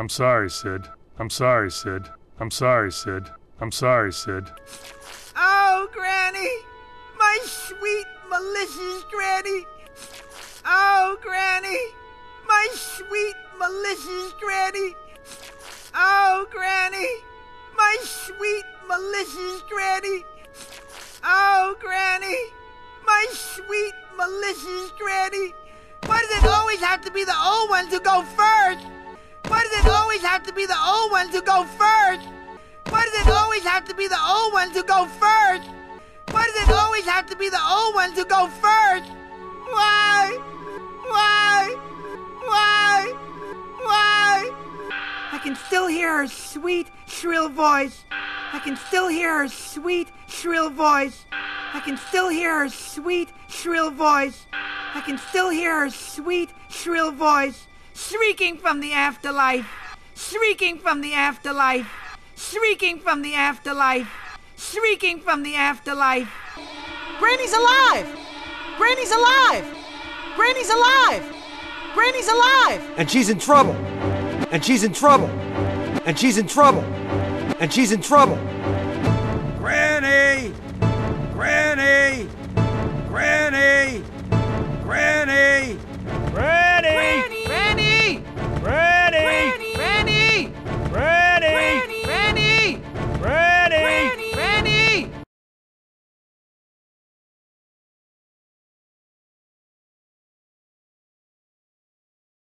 I'm sorry, Sid. I'm sorry, Sid. I'm sorry, Sid. I'm sorry, Sid. Oh, Granny! My sweet, malicious Granny! Oh, Granny! My sweet, malicious Granny! Oh, Granny! My sweet, malicious Granny! Oh, Granny! My sweet, malicious Granny! Why does it always have to be the old ones who go first? Why does it always have to be the old ones who go first? Why does it always have to be the old ones who go first? Why does it always have to be the old ones who go first? Why? Why? Why? Why? I can still hear her sweet, shrill voice. I can still hear her sweet, shrill voice. I can still hear her sweet, shrill voice. I can still hear her sweet, shrill voice. Shrieking from the afterlife. Shrieking from the afterlife. Shrieking from the afterlife. Shrieking from the afterlife. Granny's alive! Granny's alive! Granny's alive! Granny's alive! And she's in trouble! And she's in trouble! And she's in trouble! And she's in trouble!